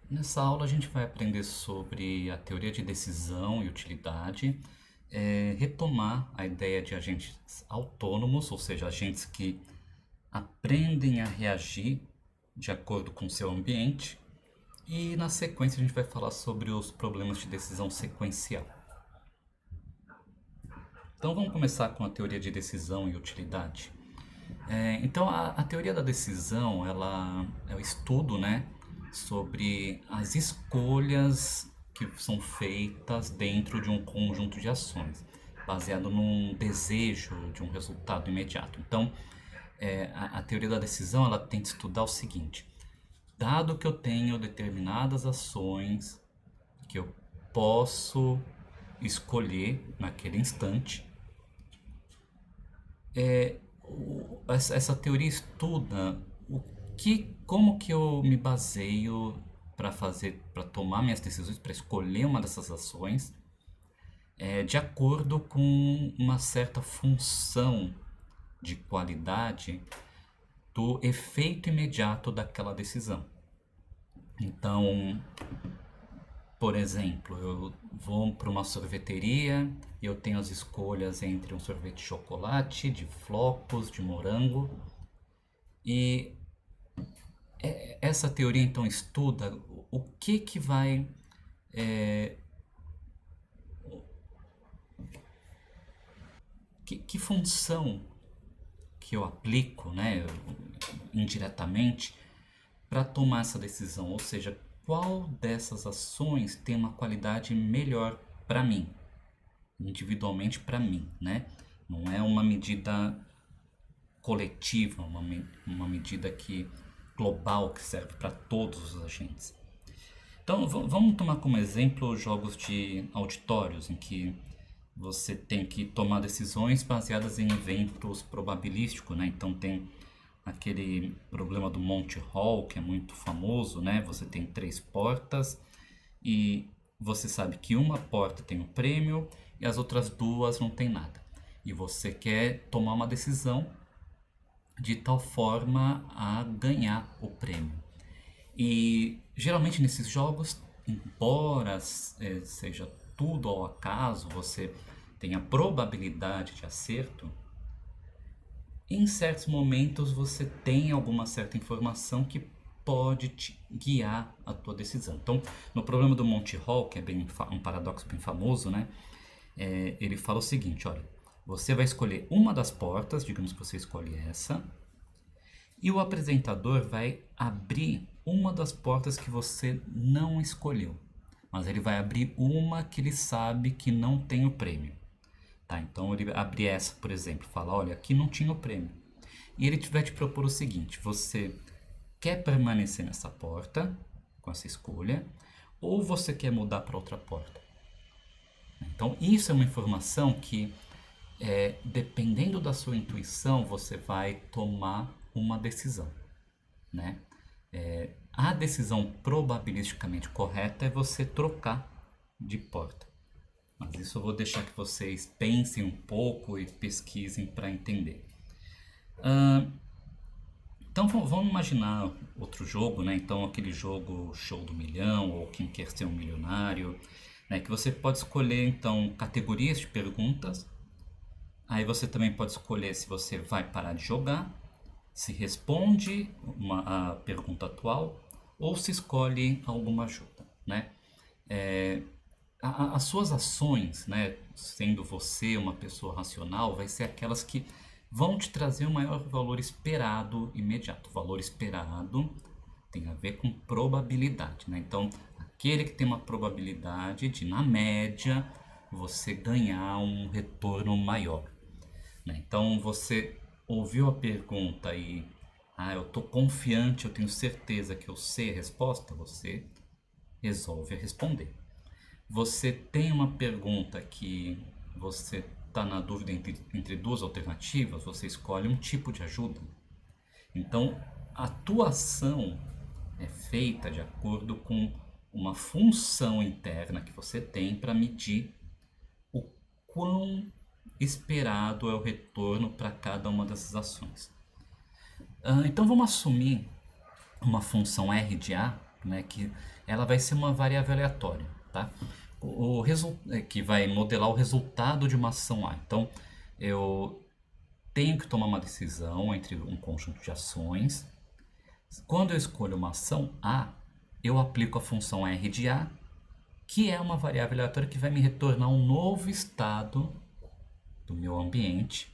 Nessa aula a gente vai aprender sobre a teoria de decisão e utilidade, retomar a ideia de agentes autônomos, ou seja, agentes que aprendem a reagir de acordo com o seu ambiente, e na sequência a gente vai falar sobre os problemas de decisão sequencial. Então vamos começar com a teoria de decisão e utilidade. Então a teoria da decisão, ela é o estudo, né, sobre as escolhas que são feitas dentro de um conjunto de ações, baseado num desejo de um resultado imediato. Então, a teoria da decisão, ela tenta estudar o seguinte: dado que eu tenho determinadas ações que eu posso escolher naquele instante, essa teoria estuda como que eu me baseio para tomar minhas decisões, para escolher uma dessas ações, de acordo com uma certa função de qualidade do efeito imediato daquela decisão. Então, por exemplo, eu vou para uma sorveteria e eu tenho as escolhas entre um sorvete de chocolate, de flocos, de morango. E essa teoria então estuda o que vai, que função que eu aplico, né, indiretamente, para tomar essa decisão, ou seja, qual dessas ações tem uma qualidade melhor para mim, individualmente para mim, né? Não é uma medida coletiva, uma medida que global que serve para todos os agentes. Então vamos tomar como exemplo jogos de auditórios, em que você tem que tomar decisões baseadas em eventos probabilísticos, né? Então tem aquele problema do Monty Hall, que é muito famoso, né? Você tem três portas e você sabe que uma porta tem um prêmio e as outras duas não tem nada. E você quer tomar uma decisão de tal forma a ganhar o prêmio. E geralmente nesses jogos, embora seja tudo ao acaso, você tem a probabilidade de acerto, em certos momentos você tem alguma certa informação que pode te guiar a tua decisão. Então, no problema do Monty Hall, que é um paradoxo bem famoso, né? Ele fala o seguinte: olha, você vai escolher uma das portas, digamos que você escolhe essa, e o apresentador vai abrir uma das portas que você não escolheu, mas ele vai abrir uma que ele sabe que não tem o prêmio. Tá, então ele abre essa, por exemplo, fala: olha, aqui não tinha o prêmio. E ele vai te propor o seguinte: você quer permanecer nessa porta, com essa escolha, ou você quer mudar para outra porta? Então isso é uma informação que, dependendo da sua intuição, você vai tomar uma decisão, né? A decisão probabilisticamente correta é você trocar de porta. Mas isso eu vou deixar que vocês pensem um pouco e pesquisem para entender. Então vamos imaginar outro jogo, né? Então aquele jogo Show do Milhão ou Quem Quer Ser um Milionário, né? Que você pode escolher então categorias de perguntas. Aí você também pode escolher se você vai parar de jogar, se responde a pergunta atual ou se escolhe alguma ajuda, né? As suas ações, né, sendo você uma pessoa racional, vai ser aquelas que vão te trazer o maior valor esperado imediato. O valor esperado tem a ver com probabilidade, né? Então, aquele que tem uma probabilidade de, na média, você ganhar um retorno maior, né? Então, você ouviu a pergunta e eu estou confiante, eu tenho certeza que eu sei a resposta, você resolve responder. Você tem uma pergunta que você está na dúvida entre duas alternativas, você escolhe um tipo de ajuda. Então, a tua ação é feita de acordo com uma função interna que você tem para medir o quão esperado é o retorno para cada uma dessas ações. Então vamos assumir uma função R de A, né, que ela vai ser uma variável aleatória, tá? Que vai modelar o resultado de uma ação A. Então, eu tenho que tomar uma decisão entre um conjunto de ações. Quando eu escolho uma ação A, eu aplico a função R de A, que é uma variável aleatória que vai me retornar um novo estado do meu ambiente,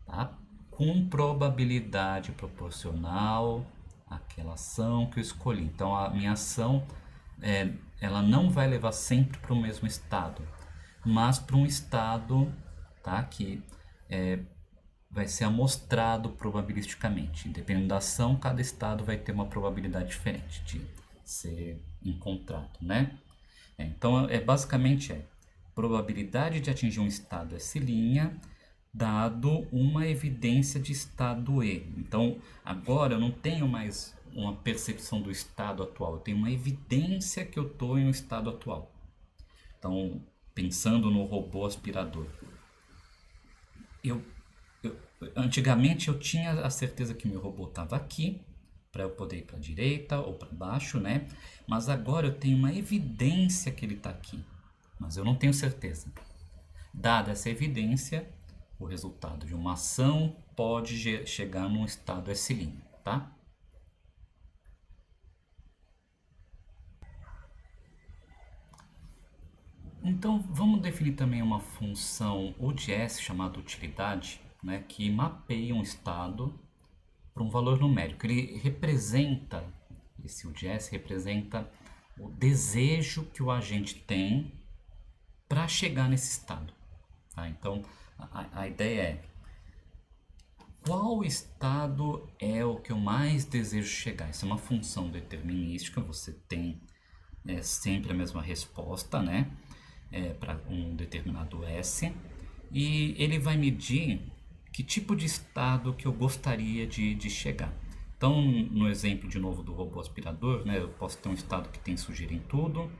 tá? Com probabilidade proporcional àquela ação que eu escolhi. Então a minha ação ela não vai levar sempre para o mesmo estado, mas para um estado, tá, que vai ser amostrado probabilisticamente. Dependendo da ação, cada estado vai ter uma probabilidade diferente de ser encontrado, né? Então, basicamente probabilidade de atingir um estado S' dado uma evidência de estado E. Então, agora eu não tenho mais uma percepção do estado atual, eu tenho uma evidência que eu estou em um estado atual. Então, pensando no robô aspirador, antigamente eu tinha a certeza que meu robô estava aqui, para eu poder ir para a direita ou para baixo, né? Mas agora eu tenho uma evidência que ele está aqui, mas eu não tenho certeza. Dada essa evidência, o resultado de uma ação pode chegar num estado S', tá? Então vamos definir também uma função ODS chamada utilidade, né, que mapeia um estado para um valor numérico. Ele representa, esse ODS representa o desejo que o agente tem para chegar nesse estado. Tá? Então a ideia é: qual estado é o que eu mais desejo chegar? Isso é uma função determinística, você tem sempre a mesma resposta, né? Para um determinado S, e ele vai medir que tipo de estado que eu gostaria de chegar. Então, no exemplo de novo do robô aspirador, né, eu posso ter um estado que tem sujeira em tudo,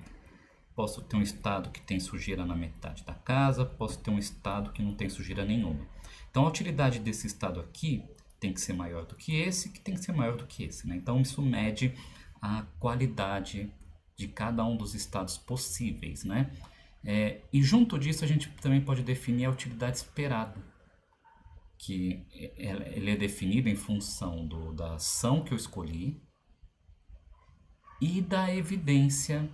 posso ter um estado que tem sujeira na metade da casa, posso ter um estado que não tem sujeira nenhuma. Então a utilidade desse estado aqui tem que ser maior do que esse, que tem que ser maior do que esse, né? Então isso mede a qualidade de cada um dos estados possíveis, né? E junto disso a gente também pode definir a utilidade esperada, que ele é definido em função da ação que eu escolhi e da evidência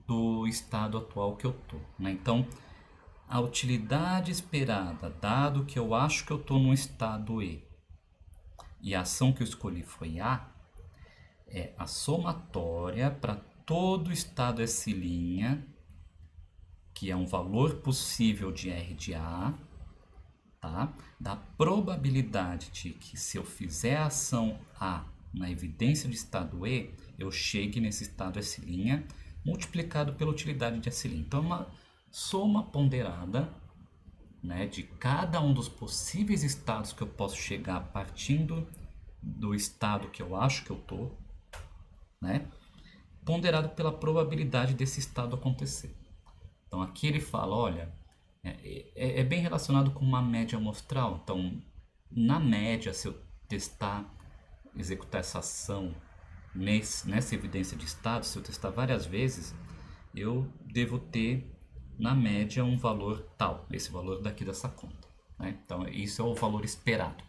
do estado atual que eu estou, né? Então, a utilidade esperada, dado que eu acho que eu estou no estado e a ação que eu escolhi foi A, é a somatória para todo o estado S', que é um valor possível de R de A, tá? Da probabilidade de que, se eu fizer a ação A na evidência de estado E, eu chegue nesse estado S', multiplicado pela utilidade de S'. Então é uma soma ponderada, né, de cada um dos possíveis estados que eu posso chegar partindo do estado que eu acho que eu estou, né, ponderado pela probabilidade desse estado acontecer. Então aqui ele fala, olha, é bem relacionado com uma média amostral. Então, na média, se eu executar essa ação nessa evidência de estado, se eu testar várias vezes, eu devo ter, na média, um valor tal, esse valor daqui dessa conta, né? Então, isso é o valor esperado.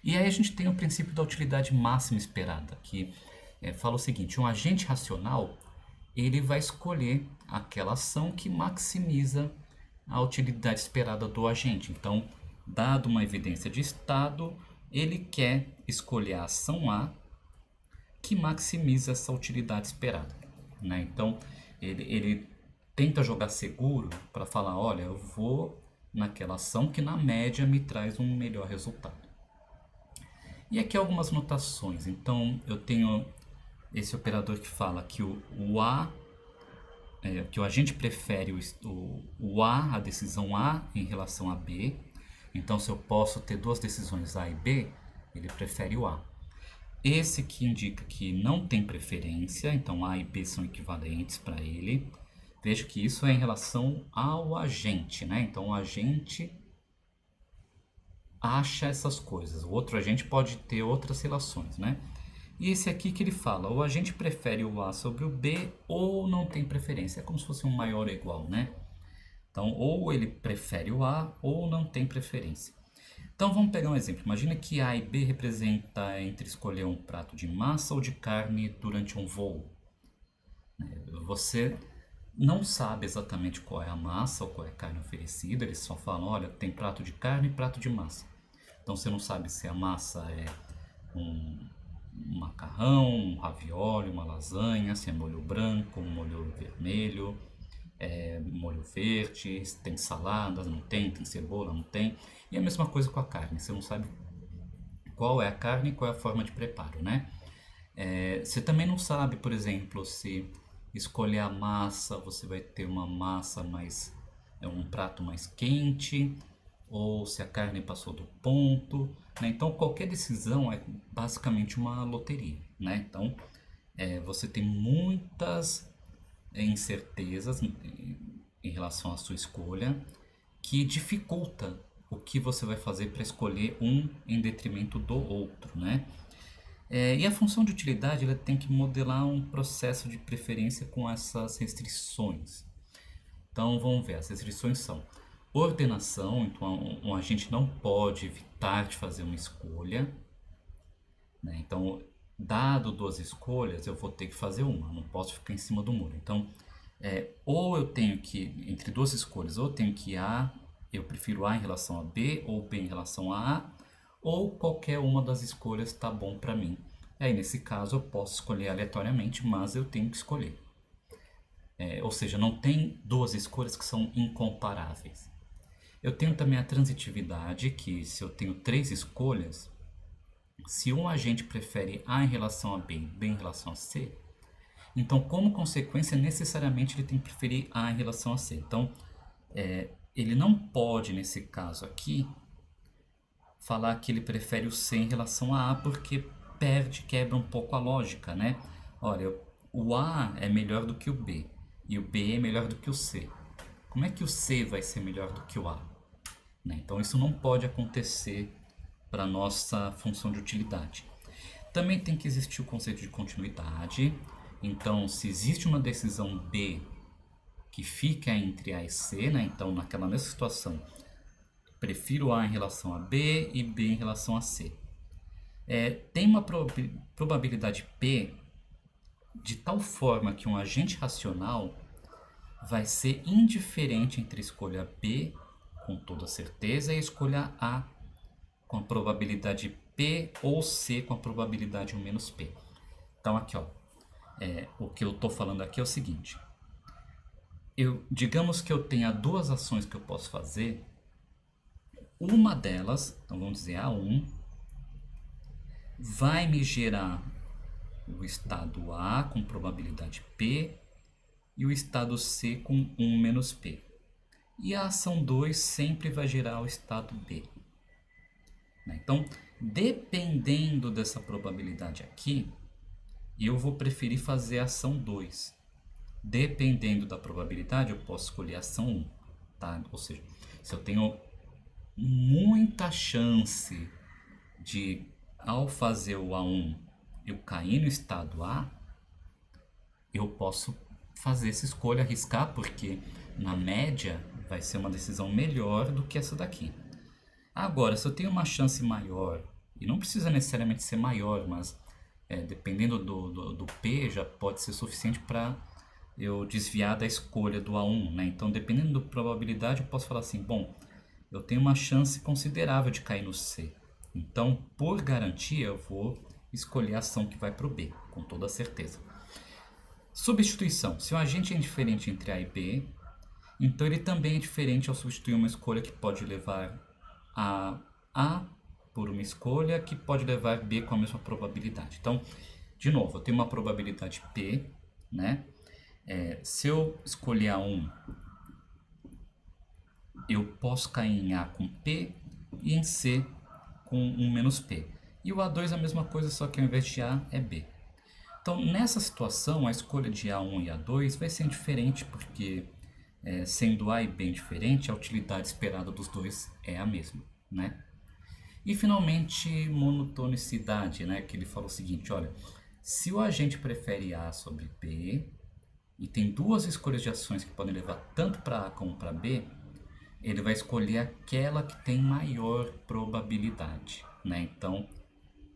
E aí a gente tem o princípio da utilidade máxima esperada, que fala o seguinte: um agente racional, ele vai escolher aquela ação que maximiza a utilidade esperada do agente. Então, dado uma evidência de estado, ele quer escolher a ação A que maximiza essa utilidade esperada, né? Então, ele tenta jogar seguro para falar, olha, eu vou naquela ação que na média me traz um melhor resultado. E aqui algumas notações. Então, eu tenho esse operador que fala que o A, que o agente prefere o A, a decisão A em relação a B. Então, se eu posso ter duas decisões A e B, ele prefere o A. Esse que indica que não tem preferência, então A e B são equivalentes para ele. Veja que isso é em relação ao agente, né? Então o agente acha essas coisas, o outro agente pode ter outras relações, né? E esse aqui que ele fala, ou a gente prefere o A sobre o B, ou não tem preferência. É como se fosse um maior ou igual, né? Então, ou ele prefere o A, ou não tem preferência. Então, vamos pegar um exemplo. Imagina que A e B representa entre escolher um prato de massa ou de carne durante um voo. Você não sabe exatamente qual é a massa ou qual é a carne oferecida, eles só falam, olha, tem prato de carne e prato de massa. Então você não sabe se a massa é um macarrão, um ravioli, uma lasanha, se é molho branco, um molho vermelho, molho verde, se tem saladas, não tem, tem cebola, não tem. E a mesma coisa com a carne, você não sabe qual é a carne e qual é a forma de preparo, né? Você também não sabe, por exemplo, se escolher a massa, você vai ter uma massa mais, um prato mais quente, ou se a carne passou do ponto, né? Então qualquer decisão é basicamente uma loteria, né? Então você tem muitas incertezas em relação à sua escolha que dificulta o que você vai fazer para escolher um em detrimento do outro, né? E a função de utilidade ela tem que modelar um processo de preferência com essas restrições. Então vamos ver, as restrições são ordenação, então um agente não pode evitar de fazer uma escolha, né? Então, dado duas escolhas, eu vou ter que fazer uma, não posso ficar em cima do muro. Então, ou eu tenho que, entre duas escolhas, ou eu tenho que A, eu prefiro A em relação a B, ou B em relação a A, ou qualquer uma das escolhas está bom para mim. Aí, nesse caso, eu posso escolher aleatoriamente, mas eu tenho que escolher. Ou seja, não tem duas escolhas que são incomparáveis. Eu tenho também a transitividade, que se eu tenho três escolhas, se um agente prefere A em relação a B e B em relação a C, então, como consequência, necessariamente ele tem que preferir A em relação a C. Então, ele não pode, nesse caso aqui, falar que ele prefere o C em relação a A, porque quebra um pouco a lógica, né? Olha, o A é melhor do que o B, e o B é melhor do que o C. Como é que o C vai ser melhor do que o A? Né? Então, isso não pode acontecer para a nossa função de utilidade. Também tem que existir o conceito de continuidade. Então, se existe uma decisão B que fica entre A e C, né? Então naquela mesma situação, prefiro A em relação a B e B em relação a C. Tem uma probabilidade P de tal forma que um agente racional vai ser indiferente entre a escolha B, com toda certeza, e a escolha A, com a probabilidade P, ou C, com a probabilidade 1 menos P. Então aqui, ó, o que eu estou falando aqui é o seguinte. Digamos que eu tenha duas ações que eu posso fazer. Uma delas, então vamos dizer A1, vai me gerar o estado A com probabilidade P e o estado C com 1 menos P. E a ação 2 sempre vai gerar o estado B. Então, dependendo dessa probabilidade aqui, eu vou preferir fazer a ação 2. Dependendo da probabilidade, eu posso escolher a ação 1. Tá? Ou seja, se eu tenho muita chance de, ao fazer o A1, eu cair no estado A, eu posso fazer essa escolha, arriscar, porque na média vai ser uma decisão melhor do que essa daqui. Agora, se eu tenho uma chance maior, e não precisa necessariamente ser maior, mas dependendo do P, já pode ser suficiente para eu desviar da escolha do A1, né? Então, dependendo da probabilidade, eu posso falar assim, bom, eu tenho uma chance considerável de cair no C. Então, por garantia, eu vou escolher a ação que vai para o B, com toda certeza. Substituição. Se o agente é indiferente entre A e B, então ele também é diferente ao substituir uma escolha que pode levar a A por uma escolha que pode levar B com a mesma probabilidade. Então, de novo, eu tenho uma probabilidade P, né? Se eu escolher A1, eu posso cair em A com P e em C com 1 menos P. E o A2 é a mesma coisa, só que ao invés de A é B. Então, nessa situação, a escolha de A1 e A2 vai ser indiferente, porque sendo A e B indiferente, a utilidade esperada dos dois é a mesma, né? E finalmente, monotonicidade, né? Que ele falou o seguinte, olha, se o agente prefere A sobre B e tem duas escolhas de ações que podem levar tanto para A como para B, ele vai escolher aquela que tem maior probabilidade, né? Então,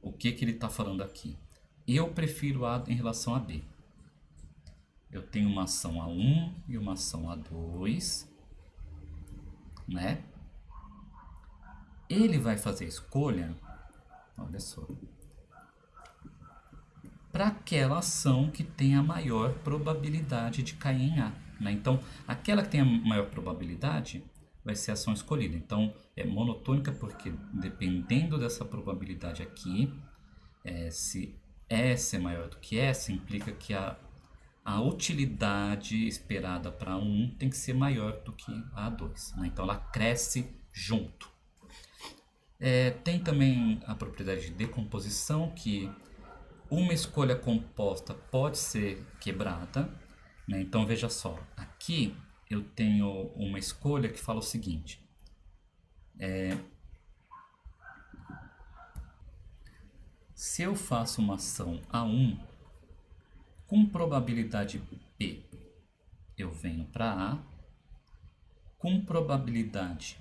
o que que ele está falando aqui? Eu prefiro A em relação a B. Eu tenho uma ação A1 e uma ação A2, né? Ele vai fazer a escolha, olha só, para aquela ação que tem a maior probabilidade de cair em A, né? Então, aquela que tem a maior probabilidade vai ser a ação escolhida. Então, é monotônica porque dependendo dessa probabilidade aqui, se S é maior do que S, implica que a utilidade esperada para 1 tem que ser maior do que a 2, né? Então, ela cresce junto. Tem também a propriedade de decomposição, que uma escolha composta pode ser quebrada, né? Então veja só, aqui eu tenho uma escolha que fala o seguinte: se eu faço uma ação A1 com probabilidade P, eu venho para A, com probabilidade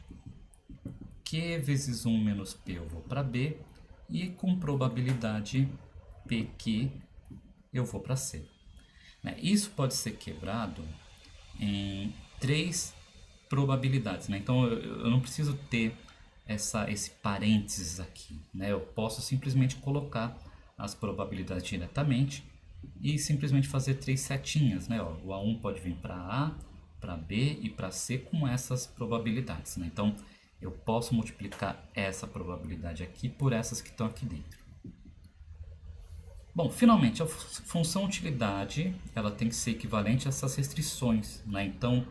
Q vezes 1 menos P eu vou para B, e com probabilidade PQ eu vou para C. Isso pode ser quebrado em 3 probabilidades, né? Então eu não preciso ter esse parênteses aqui, né? Eu posso simplesmente colocar as probabilidades diretamente e simplesmente fazer 3 setinhas, né? O A1 pode vir para A, para B e para C com essas probabilidades, né? Então eu posso multiplicar essa probabilidade aqui por essas que estão aqui dentro. Bom, finalmente, a função utilidade ela tem que ser equivalente a essas restrições, né? Então,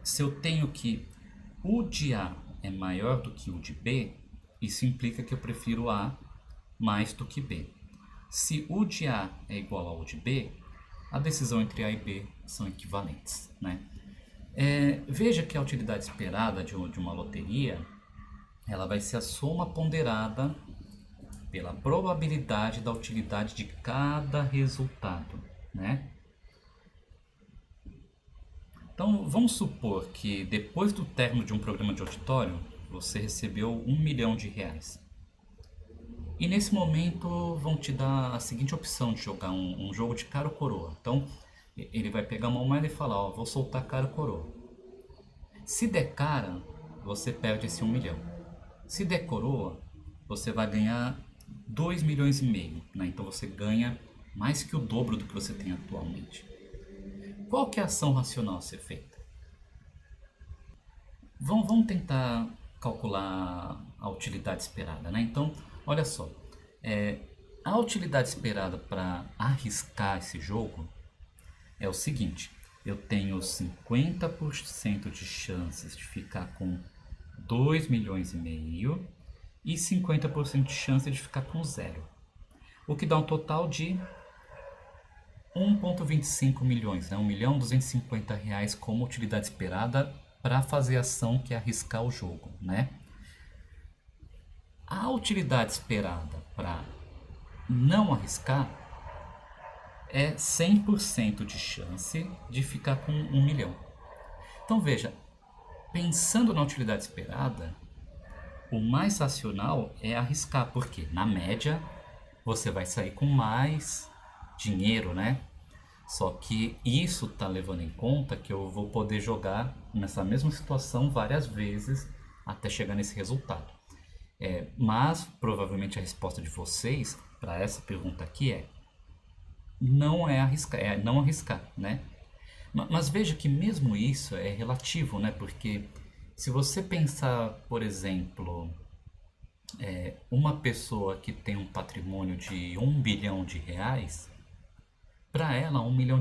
se eu tenho que o de A é maior do que o de B, isso implica que eu prefiro A mais do que B. Se o de A é igual ao de B, a decisão entre A e B são equivalentes, né? Veja que a utilidade esperada de uma loteria ela vai ser a soma ponderada pela probabilidade da utilidade de cada resultado, né? Então, vamos supor que depois do término de um programa de auditório, você recebeu R$ 1.000.000. E nesse momento vão te dar a seguinte opção de jogar um jogo de cara ou coroa. Então, ele vai pegar uma moeda e falar, ó, vou soltar cara ou coroa. Se der cara, você perde esse 1 milhão. Se der coroa, você vai ganhar 2,5 milhões, né? Então você ganha mais que o dobro do que você tem atualmente. Qual que é a ação racional a ser feita? Vamos tentar calcular a utilidade esperada, né? Então, olha só, a utilidade esperada para arriscar esse jogo é o seguinte: eu tenho 50% de chances de ficar com 2,5 milhões e 50% de chance de ficar com zero, o que dá um total de 1,25 milhões, né? R$ 1.250.000 como utilidade esperada para fazer a ação que é arriscar o jogo, né? A utilidade esperada para não arriscar é 100% de chance de ficar com 1 milhão. Então veja, pensando na utilidade esperada, o mais racional é arriscar, porque na média você vai sair com mais dinheiro, né? Só que isso está levando em conta que eu vou poder jogar nessa mesma situação várias vezes até chegar nesse resultado. Mas provavelmente a resposta de vocês para essa pergunta aqui é não arriscar, né? Mas veja que mesmo isso é relativo, né? Porque se você pensar, por exemplo, uma pessoa que tem um patrimônio de R$ 1 bilhão, para ela R$ 1 milhão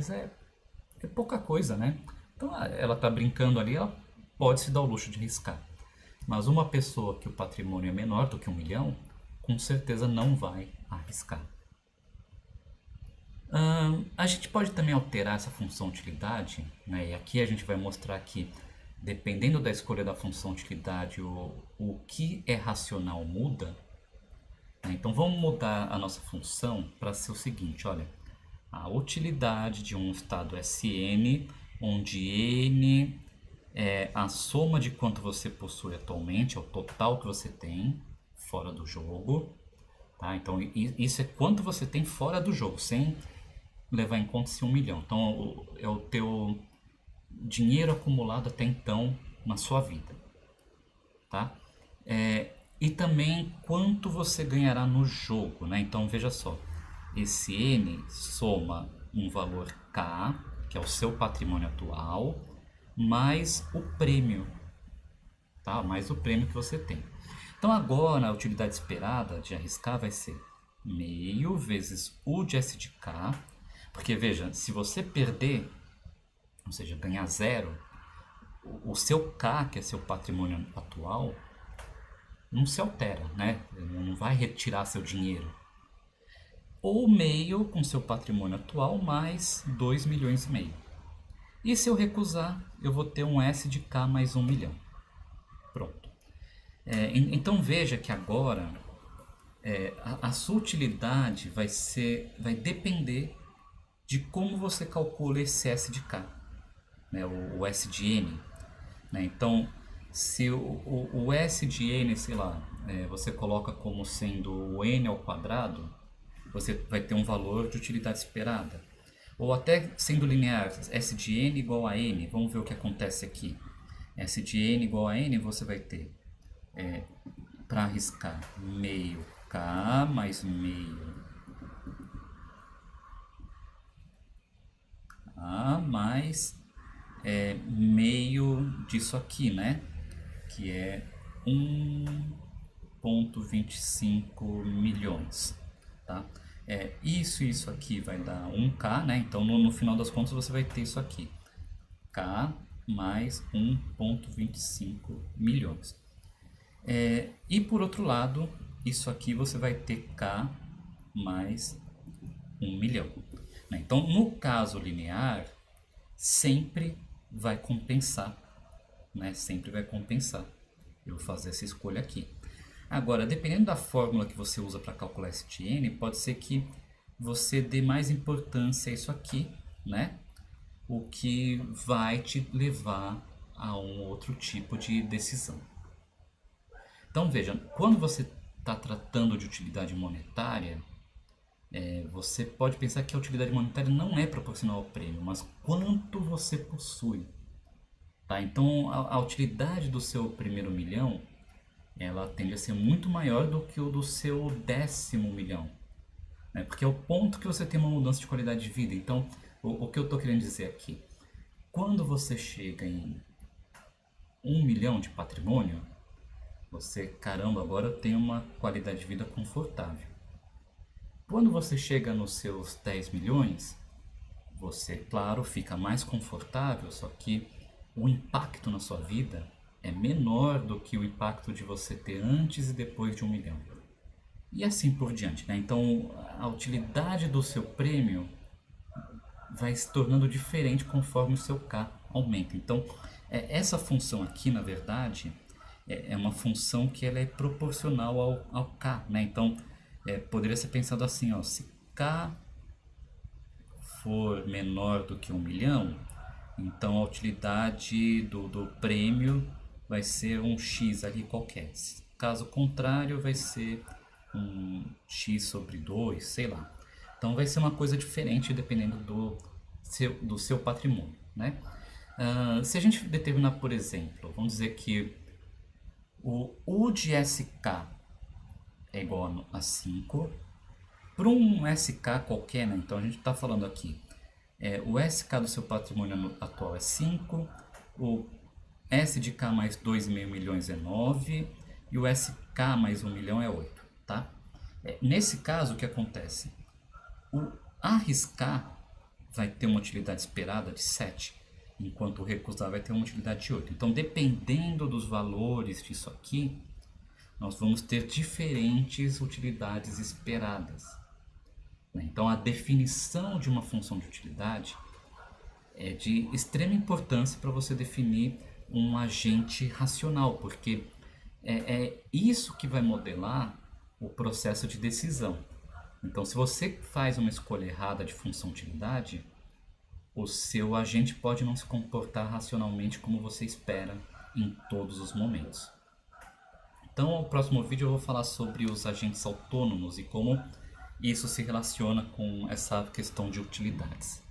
é pouca coisa, né? Então ela está brincando ali, ela pode se dar o luxo de arriscar. Mas uma pessoa que o patrimônio é menor do que 1 milhão, com certeza não vai arriscar. A gente pode também alterar essa função utilidade, né? E aqui a gente vai mostrar que dependendo da escolha da função utilidade, o que é racional muda, né? Então vamos mudar a nossa função para ser o seguinte, olha, a utilidade de um estado Sn, onde n é a soma de quanto você possui atualmente, é o total que você tem fora do jogo, tá? Então isso é quanto você tem fora do jogo, sem levar em conta esse 1 milhão. Então é o teu dinheiro acumulado até então na sua vida, tá? E também quanto você ganhará no jogo, né? Então veja só, esse N soma um valor K, que é o seu patrimônio atual, mais o prêmio, tá? Mais o prêmio que você tem. Então agora a utilidade esperada de arriscar vai ser meio vezes U de S de K, porque veja, se você perder, ou seja, ganhar zero, o seu K, que é seu patrimônio atual, não se altera, né? Não vai retirar seu dinheiro. Ou meio com seu patrimônio atual mais 2 milhões e meio. E se eu recusar, eu vou ter um S de K mais 1 milhão. Pronto. Então veja que agora a sua utilidade vai depender de como você calcula esse S de K, né? O S de N. Né? Então, se o S de N, sei lá, você coloca como sendo o N ao quadrado, você vai ter um valor de utilidade esperada. Ou até sendo linear, S de N igual a N, vamos ver o que acontece aqui. S de N igual a N, você vai ter, para arriscar, meio K mais meio A mais meio disso aqui, né? Que é 1,25 milhões, tá? Isso aqui vai dar 1K, né? Então no final das contas você vai ter isso aqui, K mais 1,25 milhões. E por outro lado, isso aqui você vai ter K mais 1 milhão. Né? Então no caso linear, sempre vai compensar, né? Sempre vai compensar eu fazer essa escolha aqui. Agora, dependendo da fórmula que você usa para calcular esse N, pode ser que você dê mais importância a isso aqui, né? O que vai te levar a um outro tipo de decisão. Então veja, quando você está tratando de utilidade monetária, você pode pensar que a utilidade monetária não é proporcional ao prêmio, mas quanto você possui. Tá? Então a utilidade do seu primeiro milhão, ela tende a ser muito maior do que o do seu 10º milhão, né? Porque é o ponto que você tem uma mudança de qualidade de vida. Então o que eu estou querendo dizer aqui, quando você chega em 1 milhão de patrimônio, você, caramba, agora eu tenho uma qualidade de vida confortável. Quando você chega nos seus 10 milhões, você, claro, fica mais confortável, só que o impacto na sua vida é menor do que o impacto de você ter antes e depois de 1 milhão. E assim por diante, né? Então a utilidade do seu prêmio vai se tornando diferente conforme o seu K aumenta. Então essa função aqui, na verdade, é uma função que ela é proporcional ao K, né? Então poderia ser pensado assim, ó, se K for menor do que 1 milhão, então a utilidade do prêmio vai ser um X ali qualquer. Caso contrário, vai ser um X sobre 2, sei lá. Então vai ser uma coisa diferente dependendo do seu patrimônio, né? Se a gente determinar, por exemplo, vamos dizer que o U de SK é igual a 5, para um SK qualquer, né? Então a gente está falando aqui, o SK do seu patrimônio atual é 5, o S de K mais 2,5 milhões é 9 e o SK mais 1 milhão é 8, tá? Nesse caso, o que acontece? O arriscar vai ter uma utilidade esperada de 7, enquanto o recusar vai ter uma utilidade de 8. Então, dependendo dos valores disso aqui, nós vamos ter diferentes utilidades esperadas. Então, a definição de uma função de utilidade é de extrema importância para você definir um agente racional, porque é isso que vai modelar o processo de decisão. Então, se você faz uma escolha errada de função-utilidade, o seu agente pode não se comportar racionalmente como você espera em todos os momentos. Então, no próximo vídeo eu vou falar sobre os agentes autônomos e como isso se relaciona com essa questão de utilidades.